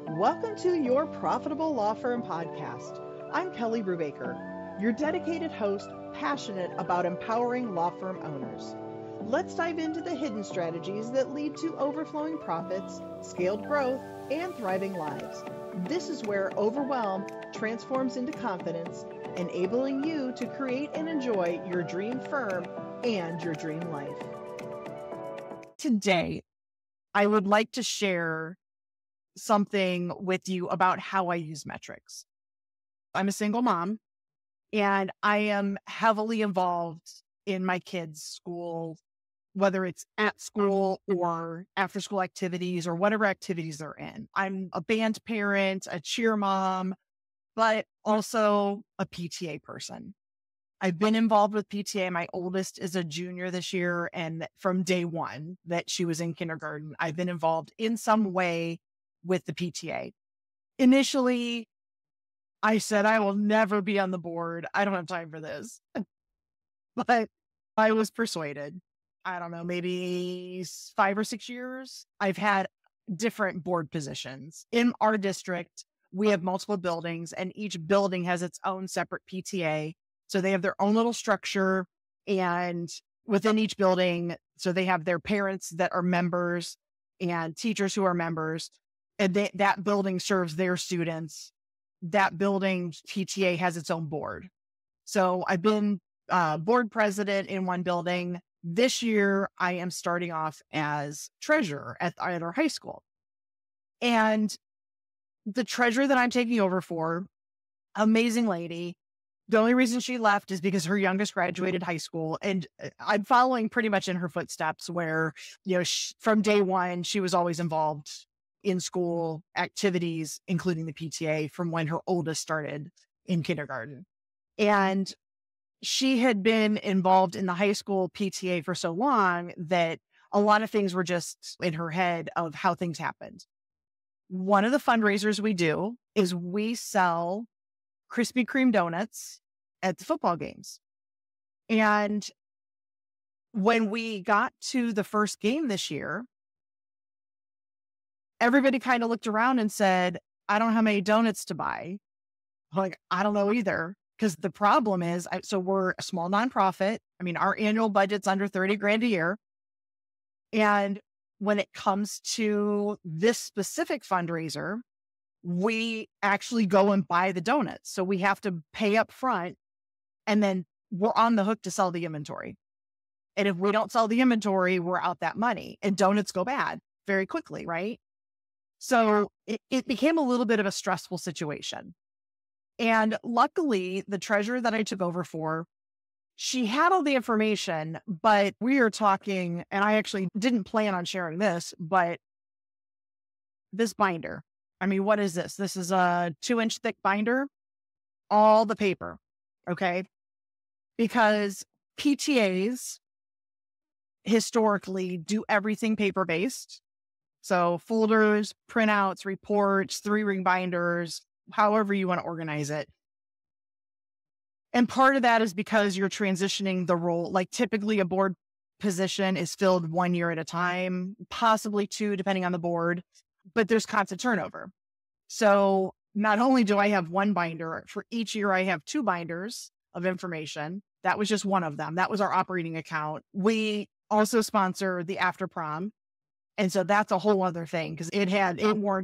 Welcome to your Profitable Law Firm podcast. I'm Kelly Brubaker, your dedicated host, passionate about empowering law firm owners. Let's dive into the hidden strategies that lead to overflowing profits, scaled growth, and thriving lives. This is where overwhelm transforms into confidence, enabling you to create and enjoy your dream firm and your dream life. Today, I would like to share something with you about how I use metrics. I'm a single mom, and I am heavily involved in my kids' school, whether it's at school or after school activities or whatever activities they're in. I'm a band parent, a cheer mom, but also a PTA person. I've been involved with PTA. My oldest is a junior this year, and from day one that she was in kindergarten, I've been involved in some way with the PTA. Initially, I said, I will never be on the board. I don't have time for this. But I was persuaded. I don't know, maybe 5 or 6 years. I've had different board positions. In our district, we have multiple buildings, and each building has its own separate PTA. So they have their own little structure, and within each building, so they have their parents that are members and teachers who are members. And that building serves their students. That building PTA has its own board. So I've been board president in one building. This year, I am starting off as treasurer at our high school. And the treasurer that I'm taking over for, amazing lady. The only reason she left is because her youngest graduated high school. And I'm following pretty much in her footsteps where, from day one, she was always involved in school activities, including the PTA, from when her oldest started in kindergarten. And she had been involved in the high school PTA for so long that a lot of things were just in her head of how things happened. One of the fundraisers we do is we sell Krispy Kreme donuts at the football games. And when we got to the first game this year, everybody kind of looked around and said, I don't know how many donuts to buy. Like, I don't know either. Because the problem is, so we're a small nonprofit. I mean, our annual budget's under 30 grand a year. And when it comes to this specific fundraiser, we actually go and buy the donuts. So we have to pay up front, and then we're on the hook to sell the inventory. And if we don't sell the inventory, we're out that money, and donuts go bad very quickly, right? So it became a little bit of a stressful situation. And luckily, the treasurer that I took over for, she had all the information, but we are talking, and I actually didn't plan on sharing this, but this binder. I mean, what is this? This is a 2-inch thick binder, all the paper, okay? Because PTAs historically do everything paper-based. So folders, printouts, reports, 3-ring binders, however you want to organize it. And part of that is because you're transitioning the role. Like typically a board position is filled 1 year at a time, possibly 2, depending on the board, but there's constant turnover. So not only do I have one binder, for each year I have 2 binders of information. That was just one of them. That was our operating account. We also sponsor the after prom. And so that's a whole other thing because it has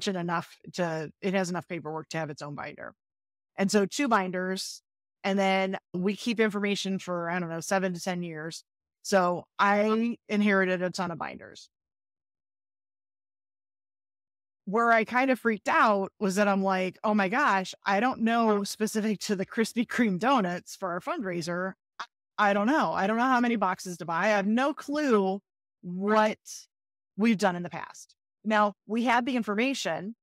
enough paperwork to have its own binder. And so 2 binders, and then we keep information for, 7 to 10 years. So I inherited a ton of binders. Where I kind of freaked out was that I'm like, oh my gosh, I don't know specific to the Krispy Kreme donuts for our fundraiser. I don't know. I don't know how many boxes to buy. I have no clue what we've done in the past. Now, we had the information,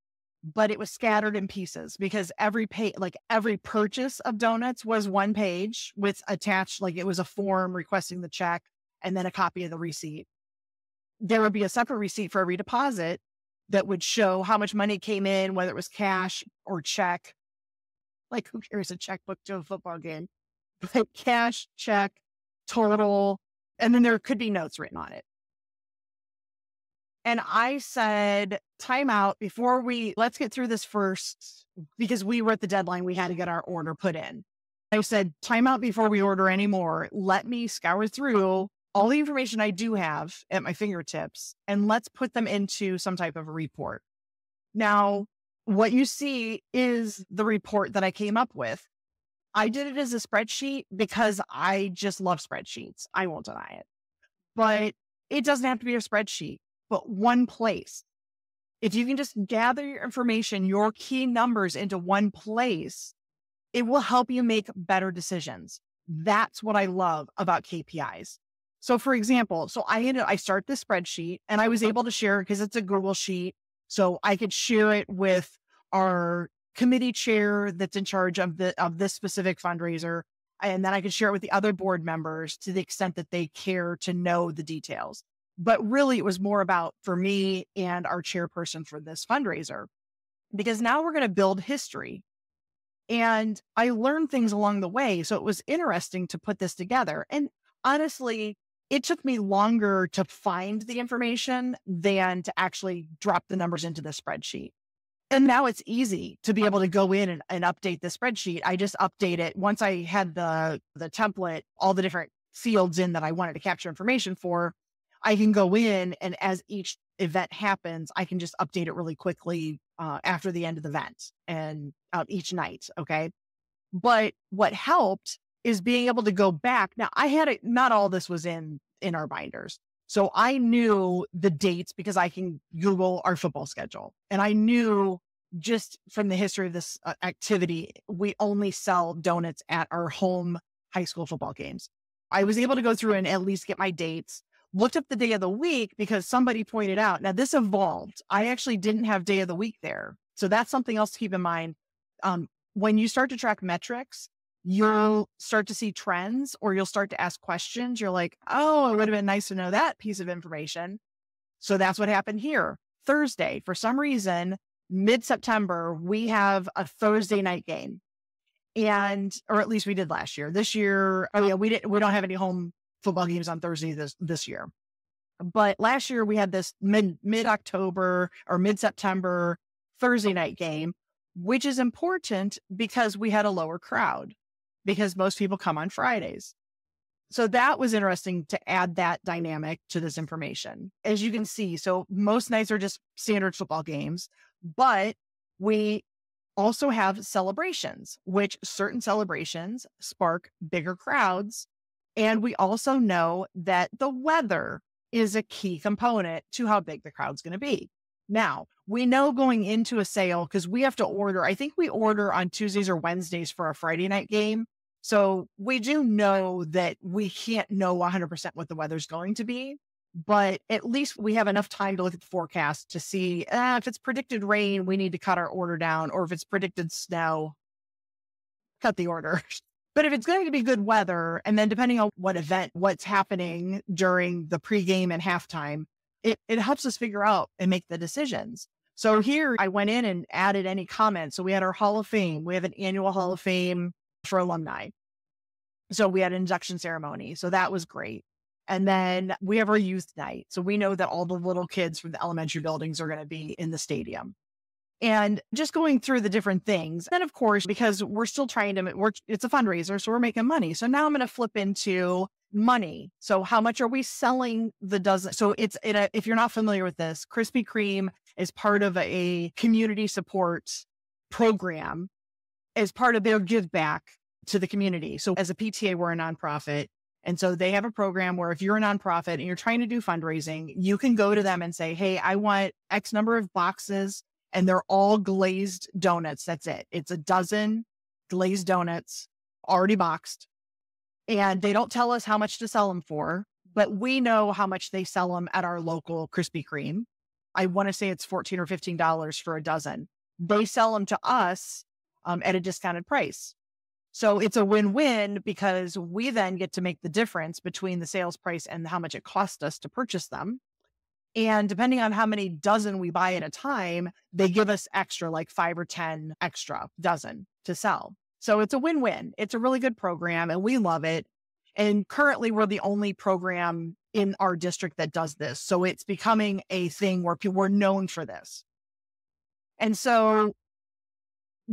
but it was scattered in pieces because every purchase of donuts was 1 page with attached, like it was a form requesting the check and then a copy of the receipt. There would be a separate receipt for every deposit that would show how much money came in, whether it was cash or check. Like, who carries a checkbook to a football game? But cash, check, total, and then there could be notes written on it. And I said, time out let's get through this first, because we were at the deadline. We had to get our order put in. I said, time out before we order any more. Let me scour through all the information I do have at my fingertips, and let's put them into some type of a report. Now, what you see is the report that I came up with. I did it as a spreadsheet because I just love spreadsheets. I won't deny it. But it doesn't have to be a spreadsheet, but one place. If you can just gather your information, your key numbers into one place, it will help you make better decisions. That's what I love about KPIs. So for example, I start this spreadsheet and I was able to share it because it's a Google sheet. So I could share it with our committee chair that's in charge of this specific fundraiser. And then I could share it with the other board members to the extent that they care to know the details. But really, it was more about for me and our chairperson for this fundraiser, because now we're going to build history. And I learned things along the way. So it was interesting to put this together. And honestly, it took me longer to find the information than to actually drop the numbers into the spreadsheet. And now it's easy to be able to go in and update the spreadsheet. I just update it. Once I had the template, all the different fields in that I wanted to capture information for, I can go in, and as each event happens, I can just update it really quickly after the end of the event and each night. Okay. But what helped is being able to go back. Now not all this was in our binders. So I knew the dates because I can Google our football schedule. And I knew just from the history of this activity, we only sell donuts at our home high school football games. I was able to go through and at least get my dates, looked up the day of the week because somebody pointed out. Now this evolved. I actually didn't have day of the week there. So that's something else to keep in mind. When you start to track metrics, you'll start to see trends, or you'll start to ask questions. You're like, oh, it would have been nice to know that piece of information. So that's what happened here. Thursday, for some reason, mid-September, we have a Thursday night game. Or at least we did last year. This year, we don't have any home football games on Thursday this year. But last year we had this mid-October or mid-September Thursday night game, which is important because we had a lower crowd, because most people come on Fridays. So that was interesting to add that dynamic to this information. As you can see, so most nights are just standard football games, but we also have celebrations, which certain celebrations spark bigger crowds. And we also know that the weather is a key component to how big the crowd's going to be. Now, we know going into a sale, because we have to order, I think we order on Tuesdays or Wednesdays for a Friday night game. So we do know that we can't know 100% what the weather's going to be, but at least we have enough time to look at the forecast to see if it's predicted rain, we need to cut our order down, or if it's predicted snow, cut the order. But if it's going to be good weather, and then depending on what's happening during the pregame and halftime, it helps us figure out and make the decisions. So here I went in and added any comments. So we had our Hall of Fame. We have an annual Hall of Fame for alumni. So we had an induction ceremony. So that was great. And then we have our youth night. So we know that all the little kids from the elementary buildings are going to be in the stadium. And just going through the different things. And of course, because we're still it's a fundraiser, so we're making money. So now I'm going to flip into money. So how much are we selling the dozen? So if you're not familiar with this, Krispy Kreme is part of a community support program as part of their give back to the community. So as a PTA, we're a nonprofit. And so they have a program where if you're a nonprofit and you're trying to do fundraising, you can go to them and say, hey, I want X number of boxes, and they're all glazed donuts. That's it. It's a dozen glazed donuts already boxed. And they don't tell us how much to sell them for, but we know how much they sell them at our local Krispy Kreme. I want to say it's $14 or $15 for a dozen. They sell them to us at a discounted price. So it's a win-win, because we then get to make the difference between the sales price and how much it cost us to purchase them. And depending on how many dozen we buy at a time, they give us extra, like 5 or 10 extra dozen to sell. So it's a win-win. It's a really good program and we love it. And currently we're the only program in our district that does this. So it's becoming a thing where people are known for this. And so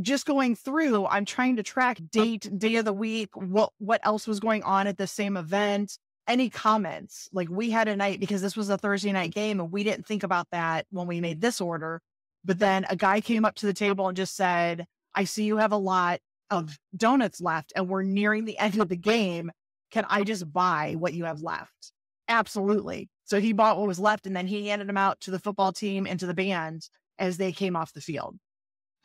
just going through, I'm trying to track date, day of the week, what else was going on at the same event, any comments. Like we had a night, because this was a Thursday night game and we didn't think about that when we made this order. But then a guy came up to the table and just said, I see you have a lot of donuts left and we're nearing the end of the game. Can I just buy what you have left? Absolutely. So he bought what was left and then he handed them out to the football team and to the band as they came off the field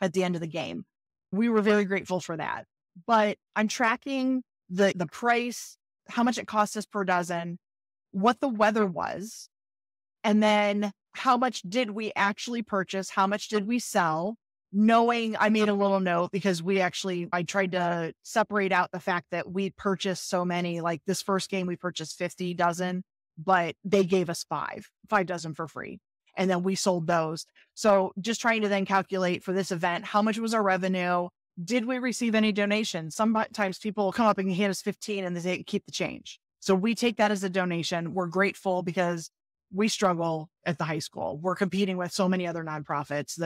at the end of the game. We were very grateful for that. But I'm tracking the price, how much it cost us per dozen, what the weather was, and then how much did we actually purchase? How much did we sell? Knowing, I made a little note because I tried to separate out the fact that we purchased so many. Like this first game, we purchased 50 dozen, but they gave us five dozen for free. And then we sold those. So just trying to then calculate for this event, how much was our revenue? Did we receive any donations? Sometimes people will come up and hand us 15 and they say, keep the change. So we take that as a donation. We're grateful because we struggle at the high school. We're competing with so many other nonprofits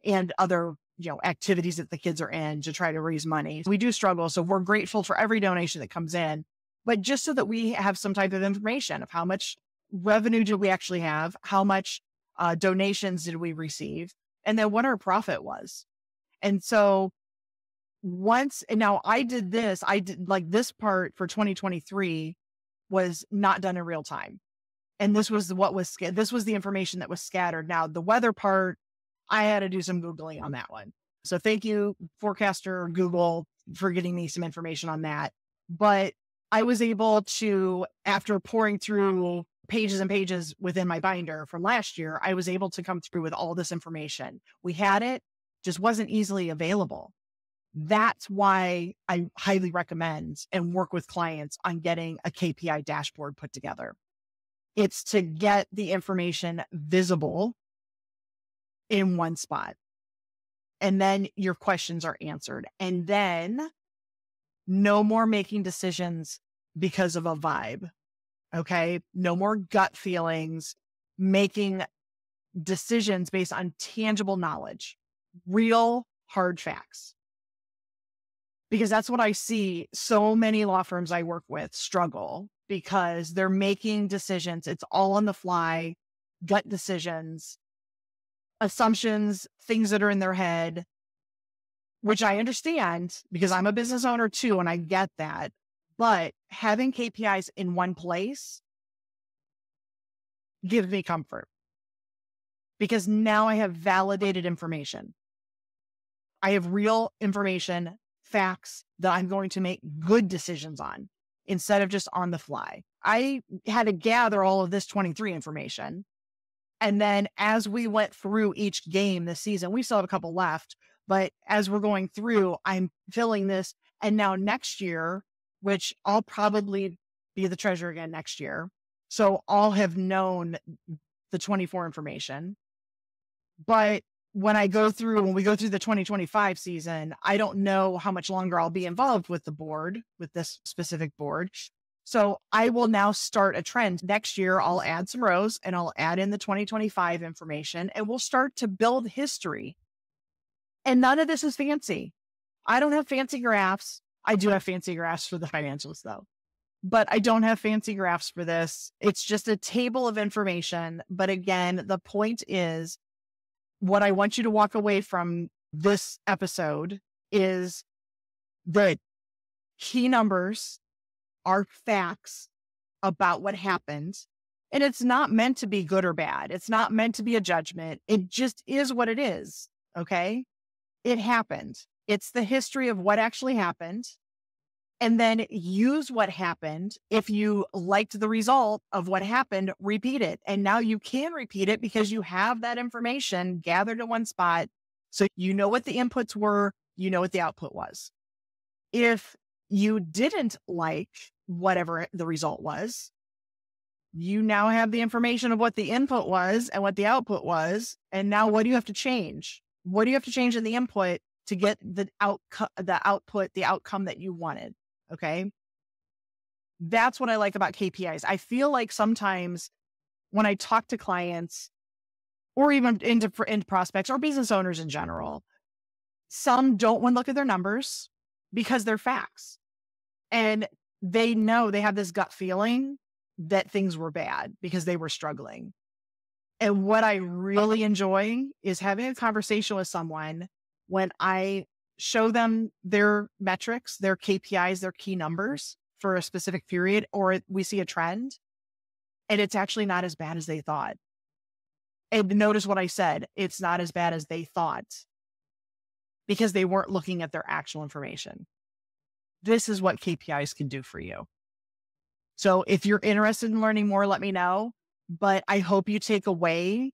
and other, activities that the kids are in to try to raise money. We do struggle. So we're grateful for every donation that comes in, but just so that we have some type of information of how much revenue did we actually have, how much donations did we receive, and then what our profit was. And so now I did like this part for 2023 was not done in real time. And this was the information that was scattered. Now the weather part, I had to do some Googling on that one. So thank you, Forecaster Google, for getting me some information on that. But I was able to, after pouring through pages and pages within my binder from last year, I was able to come through with all this information. We had it, just wasn't easily available. That's why I highly recommend and work with clients on getting a KPI dashboard put together. It's to get the information visible in one spot. And then your questions are answered. And then no more making decisions because of a vibe. Okay. No more gut feelings, making decisions based on tangible knowledge, real hard facts. Because that's what I see. So many law firms I work with struggle because they're making decisions. It's all on the fly, gut decisions, assumptions, things that are in their head, which I understand because I'm a business owner too, and I get that. But having KPIs in one place gives me comfort because now I have validated information. I have real information, facts that I'm going to make good decisions on instead of just on the fly. I had to gather all of this 23 information. And then as we went through each game this season, we still have a couple left, but as we're going through, I'm filling this. And now next year, which I'll probably be the treasurer again next year. So I'll have known the 24 information. But when we go through the 2025 season, I don't know how much longer I'll be involved with the board, with this specific board. So I will now start a trend. Next year, I'll add some rows and I'll add in the 2025 information and we'll start to build history. And none of this is fancy. I don't have fancy graphs. I do have fancy graphs for the financials though, but I don't have fancy graphs for this. It's just a table of information. But again, the point is what I want you to walk away from this episode is the key numbers are facts about what happened. And it's not meant to be good or bad. It's not meant to be a judgment. It just is what it is. Okay. It happened. It's the history of what actually happened. And then use what happened. If you liked the result of what happened, repeat it. And now you can repeat it because you have that information gathered in one spot. So you know what the inputs were, you know what the output was. If you didn't like whatever the result was, you now have the information of what the input was and what the output was. And now what do you have to change? What do you have to change in the input to get the output, the outcome that you wanted? Okay. That's what I like about KPIs. I feel like sometimes when I talk to clients or even into prospects or business owners in general, some don't want to look at their numbers because they're facts. And they know, they have this gut feeling that things were bad because they were struggling. And what I really enjoy is having a conversation with someone when I show them their metrics, their KPIs, their key numbers for a specific period, or we see a trend, and it's actually not as bad as they thought. And notice what I said, it's not as bad as they thought because they weren't looking at their actual information. This is what KPIs can do for you. So if you're interested in learning more, let me know. But I hope you take away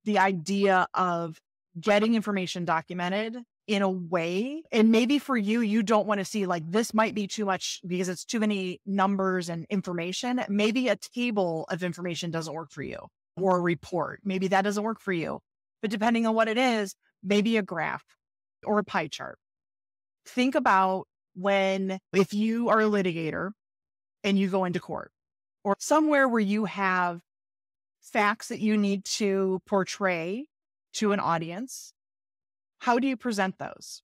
the idea of getting information documented in a way. And maybe for you, you don't want to see like this might be too much because it's too many numbers and information. Maybe a table of information doesn't work for you, or a report. Maybe that doesn't work for you. But depending on what it is, maybe a graph or a pie chart. Think about if you are a litigator and you go into court or somewhere where you have facts that you need to portray to an audience, how do you present those?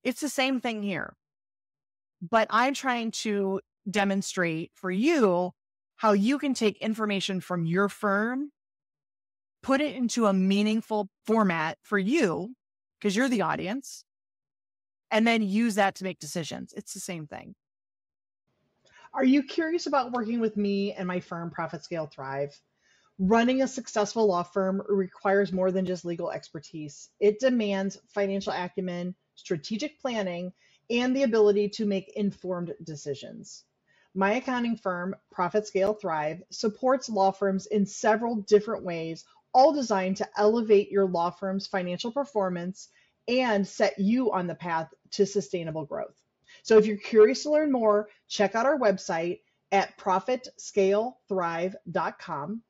It's the same thing here, but I'm trying to demonstrate for you how you can take information from your firm, put it into a meaningful format for you, because you're the audience, and then use that to make decisions. It's the same thing. Are you curious about working with me and my firm, Profit Scale Thrive? Running a successful law firm requires more than just legal expertise. It demands financial acumen, strategic planning, and the ability to make informed decisions. My accounting firm, Profit Scale Thrive, supports law firms in several different ways, all designed to elevate your law firm's financial performance and set you on the path to sustainable growth. So if you're curious to learn more, check out our website at profitscalethrive.com.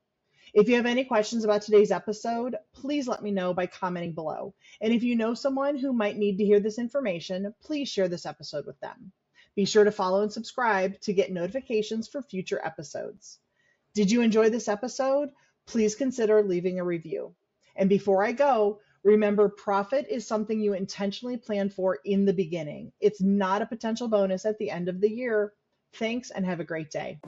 If you have any questions about today's episode, please let me know by commenting below. And if you know someone who might need to hear this information, please share this episode with them. Be sure to follow and subscribe to get notifications for future episodes. Did you enjoy this episode? Please consider leaving a review. And before I go, remember, profit is something you intentionally plan for in the beginning. It's not a potential bonus at the end of the year. Thanks and have a great day.